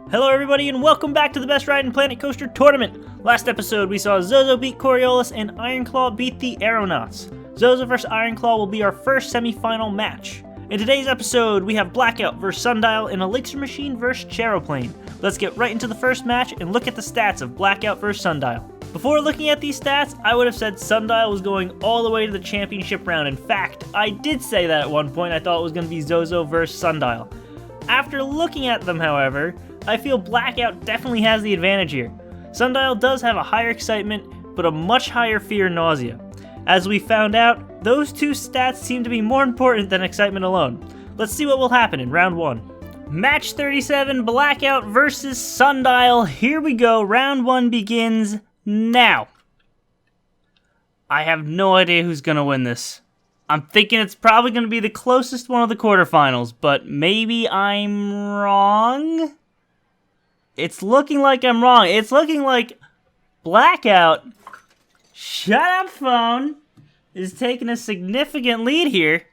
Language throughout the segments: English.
Hello everybody and welcome back to the Best Ride in Planet Coaster Tournament! Last episode we saw Zozo beat Coriolis and Ironclaw beat the Aeronauts. Zozo vs Ironclaw will be our first semi-final match. In today's episode we have Blackout vs Sundial and Elixir Machine vs Charoplane. Let's get right into the first match and look at the stats of Blackout vs Sundial. Before looking at these stats, I would have said Sundial was going all the way to the championship round. In fact, I did say that at one point. I thought it was going to be Zozo vs Sundial. After looking at them, however, I feel Blackout definitely has the advantage here. Sundial does have a higher excitement, but a much higher fear and nausea. As we found out, those two stats seem to be more important than excitement alone. Let's see what will happen in round 1. Match 37, Blackout versus Sundial. Here we go, round 1 begins now. I have no idea who's gonna win this. I'm thinking it's probably gonna be the closest one of the quarterfinals, but maybe I'm wrong? It's looking like I'm wrong. It's looking like Blackout, shut up phone, is taking a significant lead here.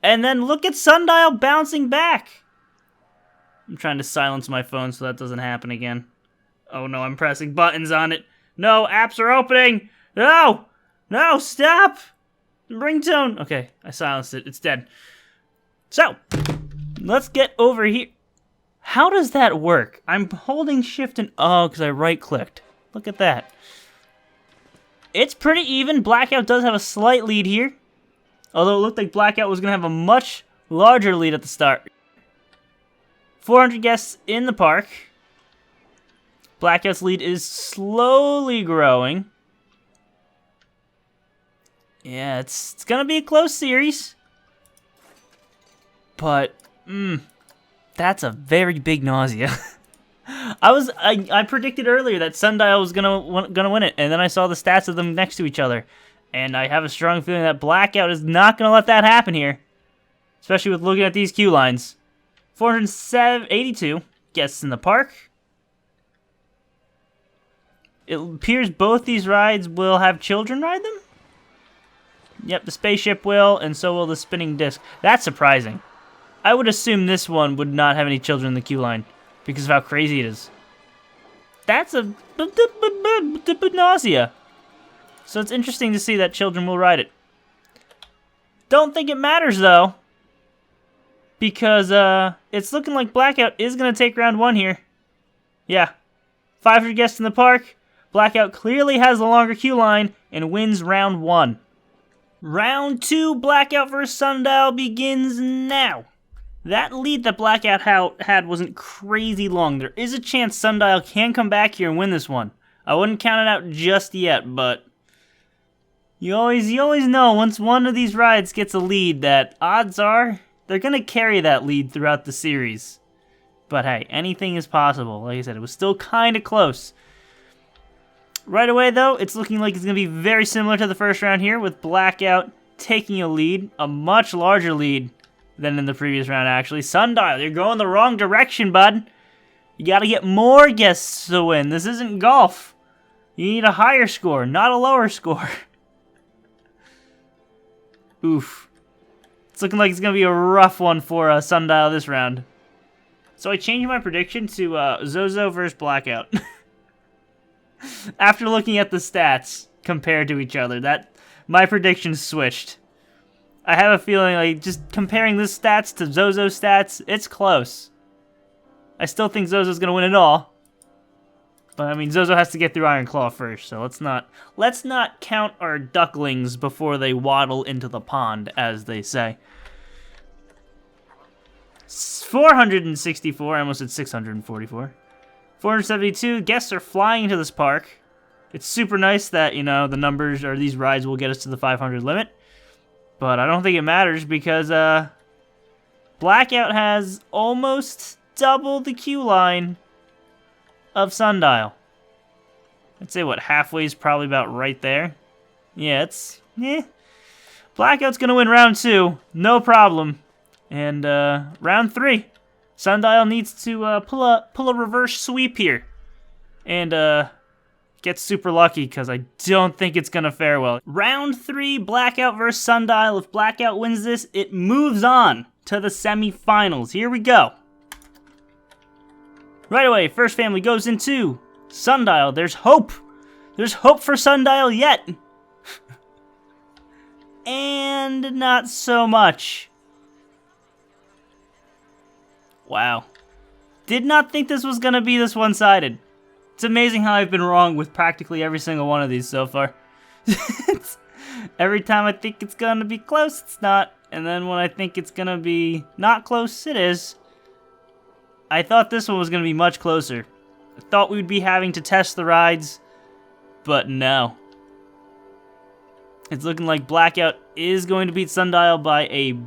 And then look at Sundial bouncing back. I'm trying to silence my phone so that doesn't happen again. Oh no, I'm pressing buttons on it. No, apps are opening. No, no, stop. Ringtone. Okay, I silenced it. It's dead. So, let's get over here. How does that work? I'm holding shift and oh, because I right-clicked. Look at that. It's pretty even. Blackout does have a slight lead here. Although it looked like Blackout was going to have a much larger lead at the start. 400 guests in the park. Blackout's lead is slowly growing. Yeah, it's going to be a close series. But, that's a very big nausea. I predicted earlier that Sundial was gonna win it, and then I saw the stats of them next to each other, and I have a strong feeling that Blackout is not gonna let that happen here, especially with looking at these queue lines. 482 guests in the park. It appears both these rides will have children ride them. Yep, the spaceship will, and so will the spinning disc. That's surprising. I would assume this one would not have any children in the queue line because of how crazy it is. That's a nausea. So it's interesting to see that children will ride it. Don't think it matters though, because it's looking like Blackout is going to take round 1 here. Yeah, 500 guests in the park. Blackout clearly has the longer queue line and wins round 1. Round 2, Blackout vs Sundial begins now. That lead that Blackout had wasn't crazy long. There is a chance Sundial can come back here and win this one. I wouldn't count it out just yet, but you always know once one of these rides gets a lead that odds are they're going to carry that lead throughout the series. But hey, anything is possible. Like I said, it was still kind of close. Right away, though, it's looking like it's going to be very similar to the first round here with Blackout taking a lead, a much larger lead than in the previous round, actually. Sundial, you're going the wrong direction, bud. You gotta get more guests to win. This isn't golf. You need a higher score, not a lower score. Oof. It's looking like it's gonna be a rough one for Sundial this round. So I changed my prediction to Zozo versus Blackout. After looking at the stats compared to each other, my prediction switched. I have a feeling like just comparing this stats to Zozo's stats, it's close. I still think Zozo's gonna win it all. But I mean, Zozo has to get through Ironclaw first, so let's not count our ducklings before they waddle into the pond, as they say. 464, I almost said 644. 472 guests are flying into this park. It's super nice that, you know, the numbers or these rides will get us to the 500 limit. But I don't think it matters because Blackout has almost double the queue line of Sundial. I'd say, what, halfway is probably about right there. Yeah, Blackout's going to win round 2, no problem. And round 3, Sundial needs to pull a reverse sweep here. And get super lucky because I don't think it's going to fare well. Round 3, Blackout versus Sundial. If Blackout wins this, it moves on to the semifinals. Here we go. Right away, first family goes into Sundial. There's hope. There's hope for Sundial yet. And not so much. Wow. Did not think this was going to be this one-sided. It's amazing how I've been wrong with practically every single one of these so far. Every time I think it's going to be close, it's not. And then when I think it's going to be not close, it is. I thought this one was going to be much closer. I thought we would be having to test the rides, but no. It's looking like Blackout is going to beat Sundial by a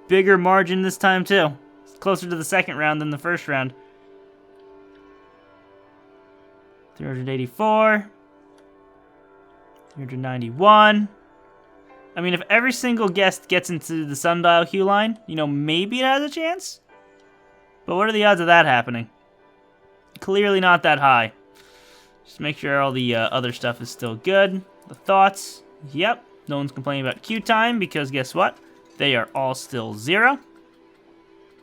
bigger margin this time too. It's closer to the second round than the first round. 384. 391. I mean, if every single guest gets into the Sundial queue line, you know, maybe it has a chance. But what are the odds of that happening? Clearly not that high. Just make sure all the other stuff is still good. The thoughts, yep. No one's complaining about queue time because guess what? They are all still 0.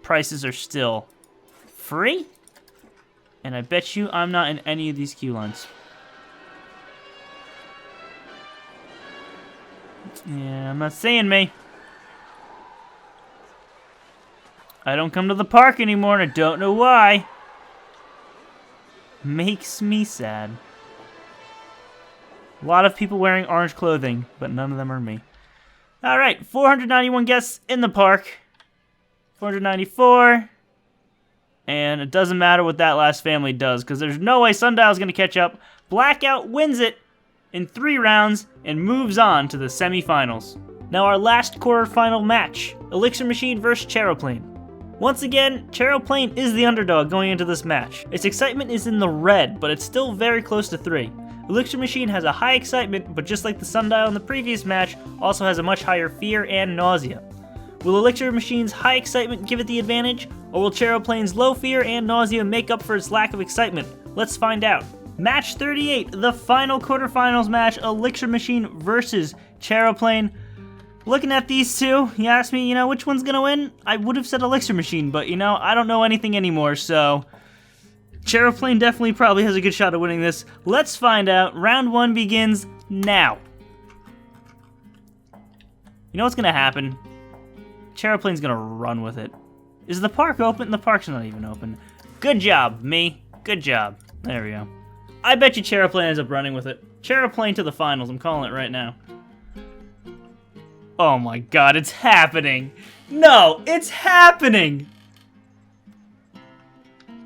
Prices are still free. And I bet you I'm not in any of these queue lines. Yeah, I'm not saying me. I don't come to the park anymore, and I don't know why. Makes me sad. A lot of people wearing orange clothing, but none of them are me. Alright, 491 guests in the park. 494. And it doesn't matter what that last family does, because there's no way Sundial's going to catch up. Blackout wins it in 3 rounds and moves on to the semifinals. Now our last quarterfinal match, Elixir Machine versus Charoplane. Once again, Charoplane is the underdog going into this match. Its excitement is in the red, but it's still very close to 3. Elixir Machine has a high excitement, but just like the Sundial in the previous match, also has a much higher fear and nausea. Will Elixir Machine's high excitement give it the advantage, or will Charoplane's low fear and nausea make up for its lack of excitement? Let's find out. Match 38, the final quarterfinals match, Elixir Machine versus Charoplane. Looking at these two, you asked me, which one's gonna win? I would have said Elixir Machine, but I don't know anything anymore, so Charoplane definitely probably has a good shot at winning this. Let's find out. Round 1 begins now. You know what's gonna happen? Charoplane's gonna run with it. Is the park open? The park's not even open. Good job, me. Good job. There we go. I bet you Charoplane ends up running with it. Charoplane to the finals. I'm calling it right now. Oh my god, it's happening. No, it's happening.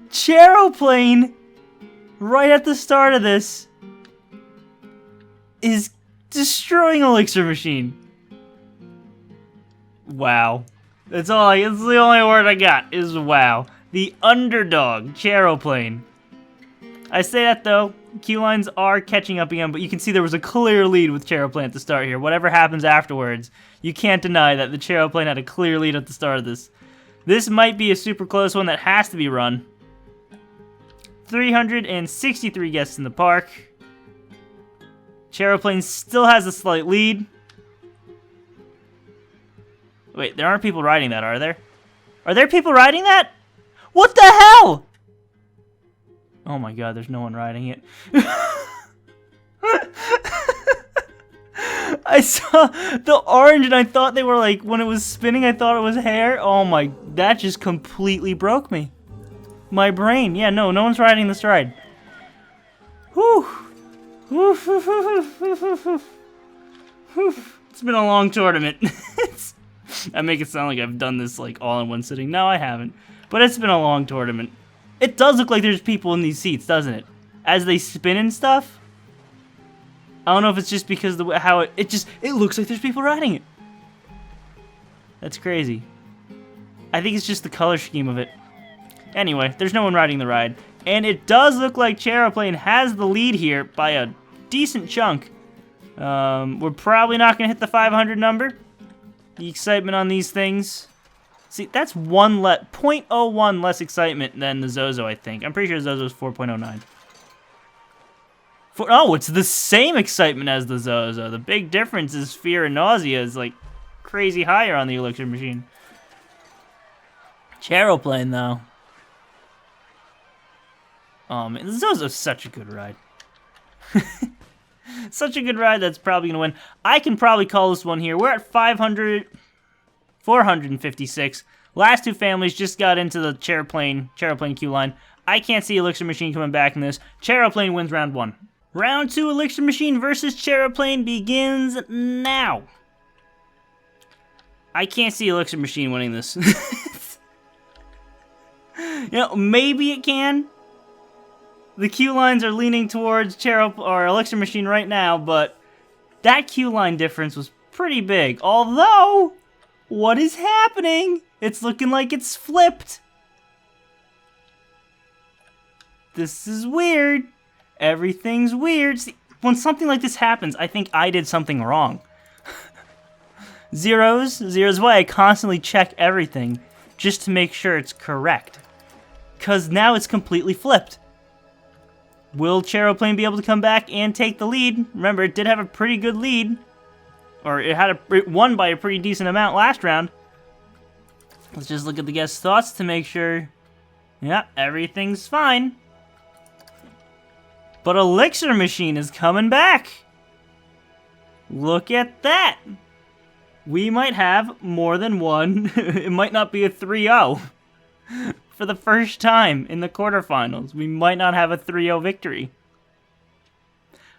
Charoplane, right at the start of this, is destroying Elixir Machine. Wow. It's the only word I got, is wow. The underdog, Charoplane. I say that though, queue lines are catching up again, but you can see there was a clear lead with Charoplane at the start here. Whatever happens afterwards, you can't deny that the Charoplane had a clear lead at the start of this. This might be a super close one that has to be run. 363 guests in the park. Charoplane still has a slight lead. Wait, there aren't people riding that, are there? Are there people riding that? What the hell? Oh my god, there's no one riding it. I saw the orange and I thought they were like, when it was spinning, I thought it was hair. Oh my, that just completely broke me. My brain. Yeah, no one's riding this ride. Whew. It's been a long tournament. I make it sound like I've done this like all in one sitting. No, I haven't. But it's been a long tournament. It does look like there's people in these seats, doesn't it? As they spin and stuff. I don't know if it's just because how it looks like there's people riding it. That's crazy. I think it's just the color scheme of it. Anyway, there's no one riding the ride. And it does look like Charoplane has the lead here by a decent chunk. We're probably not going to hit the 500 number. The excitement on these things. See, that's 0.01 less excitement than the Zozo, I think. I'm pretty sure Zozo's 4.09. Oh, it's the same excitement as the Zozo. The big difference is fear and nausea is like crazy higher on the Elixir Machine. Charoplane, though. Zozo's such a good ride. Such a good ride that's probably gonna win. I can probably call this one here. We're at 456. Last two families just got into the Chairplane queue line. I can't see Elixir Machine coming back in this. Chairplane wins round 1. Round 2, Elixir Machine versus Chairplane begins now. I can't see Elixir Machine winning this. You know, maybe it can. The queue lines are leaning towards Elixir Machine right now, but that queue line difference was pretty big. Although, what is happening? It's looking like it's flipped. This is weird. Everything's weird. See, when something like this happens, I think I did something wrong. Zeros why I constantly check everything just to make sure it's correct. Because now it's completely flipped. Will Chairplane be able to come back and take the lead? Remember, it did have a pretty good lead. Or it won by a pretty decent amount last round. Let's just look at the guest thoughts to make sure. Yeah, everything's fine. But Elixir Machine is coming back. Look at that. We might have more than one. It might not be a 3-0. For the first time in the quarterfinals, we might not have a 3-0 victory.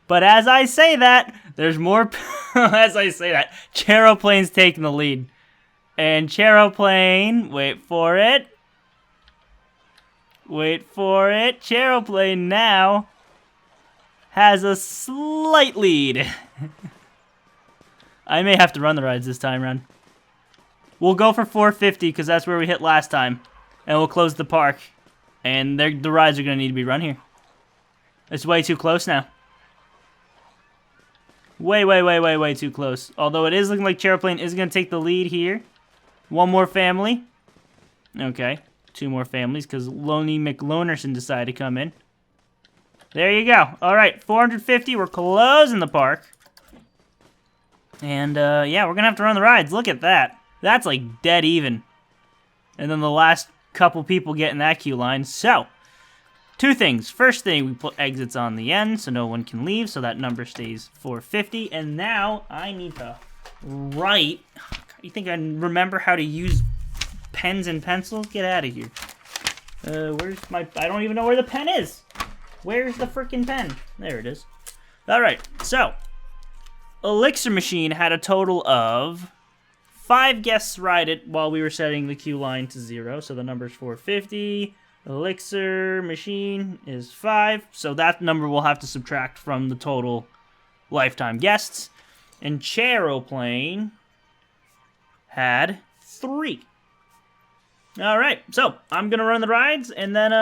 But as I say that, there's more. As I say that, Chairplane's taking the lead. And Chairplane, wait for it. Wait for it. Chairplane now has a slight lead. I may have to run the rides this time around. We'll go for 450 because that's where we hit last time. And we'll close the park. And the rides are going to need to be run here. It's way too close now. Way too close. Although it is looking like Chairplane is going to take the lead here. One more family. Okay. 2 more families because Loney McLonerson decided to come in. There you go. All right, 450. We're closing the park. And, yeah, we're going to have to run the rides. Look at that. That's, like, dead even. And then the last couple people get in that queue line. So, 2 things. First thing, we put exits on the end so no one can leave, so that number stays 450. And now I need to write. You think I remember how to use pens and pencils? Get out of here. Where's my... I don't even know where the pen is. Where's the freaking pen? There it is. All right, so Elixir Machine had a total of 5 guests ride it while we were setting the queue line to 0. So the number's 450. Elixir Machine is 5. So that number we'll have to subtract from the total lifetime guests. And Chairplane had 3. All right, so I'm going to run the rides, and then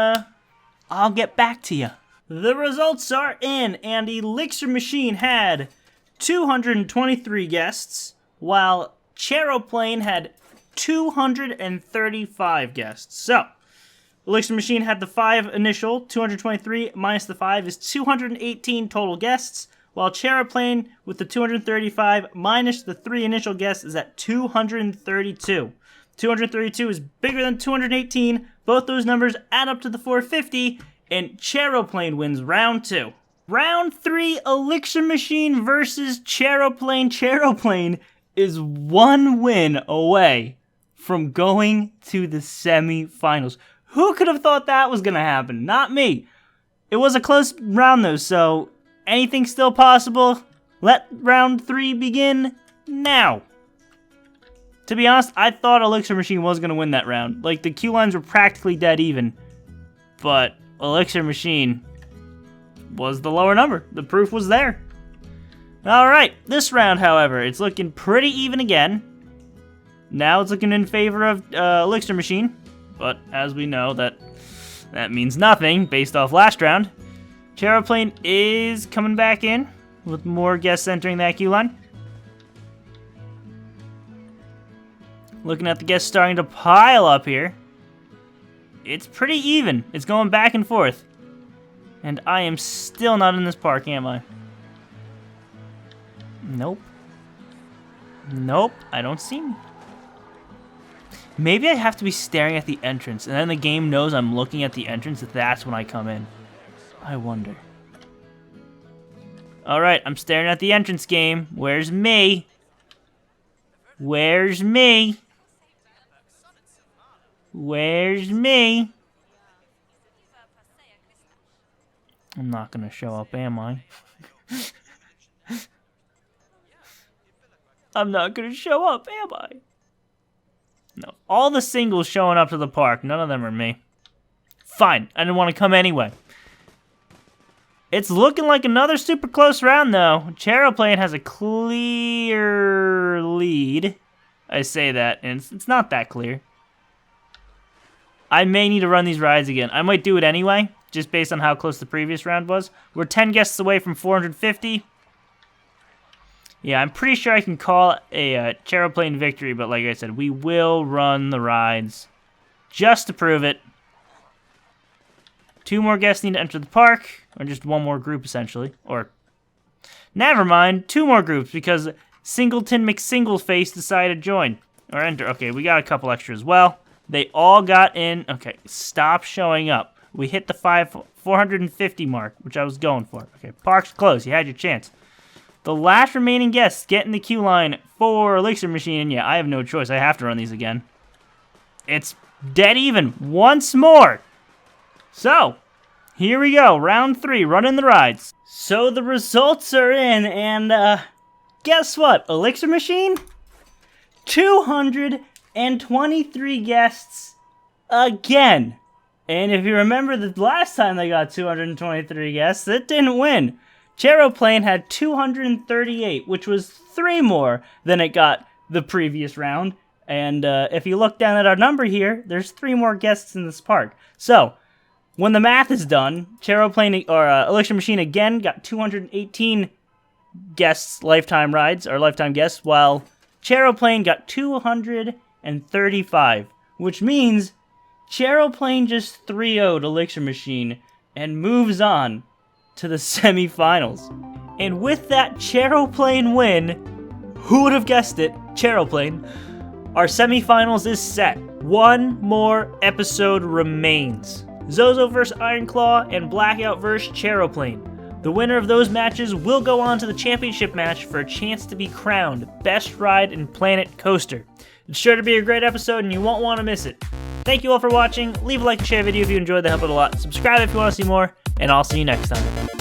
I'll get back to you. The results are in, and Elixir Machine had 223 guests, while Chairplane had 235 guests. So, Elixir Machine had the 5 initial, 223 minus the 5 is 218 total guests, while Chairplane with the 235 minus the 3 initial guests is at 232. 232 is bigger than 218. Both those numbers add up to the 450, and Chairplane wins round 2. Round 3, Elixir Machine versus Chairplane. Chairplane is 1 win away from going to the semi-finals. Who could have thought that was going to happen? Not me. It was a close round, though, so anything's still possible. Let round 3 begin now. To be honest, I thought Elixir Machine was going to win that round. Like, the queue lines were practically dead even. But Elixir Machine was the lower number. The proof was there. Alright, this round, however, it's looking pretty even again. Now it's looking in favor of Elixir Machine. But, as we know, that means nothing based off last round. Chairplane is coming back in with more guests entering that queue line. Looking at the guests starting to pile up here. It's pretty even. It's going back and forth. And I am still not in this park, am I? Nope. Nope, I don't see me. Maybe I have to be staring at the entrance, and then the game knows I'm looking at the entrance, that's when I come in. I wonder. Alright, I'm staring at the entrance game. Where's me? Where's me? Where's me? I'm not gonna show up, am I? I'm not gonna show up, am I? No. All the singles showing up to the park, none of them are me. Fine, I didn't want to come anyway. It's looking like another super close round, though. Charoplane has a clear lead. I say that, and it's not that clear. I may need to run these rides again. I might do it anyway, just based on how close the previous round was. We're 10 guests away from 450. Yeah, I'm pretty sure I can call a Charoplane victory, but like I said, we will run the rides just to prove it. 2 more guests need to enter the park, or just 1 more group, essentially. Or, never mind, 2 more groups, because Singleton McSingleface decided to join. Or enter. Okay, we got a couple extra as well. They all got in. Okay, stop showing up. We hit the 450 mark, which I was going for. Okay, park's closed. You had your chance. The last remaining guests get in the queue line for Elixir Machine, and yeah, I have no choice. I have to run these again. It's dead even once more. So, here we go. Round 3, running the rides. So the results are in, and guess what? Elixir Machine? 223 guests again. And if you remember the last time they got 223 guests, it didn't win. Charoplane had 238, which was 3 more than it got the previous round. And if you look down at our number here, there's 3 more guests in this park. So, when the math is done, Charoplane or Elixir Machine again got 218 guests, lifetime rides, or lifetime guests, while Charoplane got 235, which means Charoplane just 3-0'd Elixir Machine and moves on to the semifinals. And with that Charoplane win, who would have guessed it? Charoplane. Our semifinals is set. 1 more episode remains. Zozo vs. Ironclaw and Blackout vs. Charoplane. The winner of those matches will go on to the championship match for a chance to be crowned Best Ride in Planet Coaster. It's sure to be a great episode and you won't want to miss it. Thank you all for watching. Leave a like and share the video if you enjoyed, that helped out a lot. Subscribe if you want to see more, and I'll see you next time.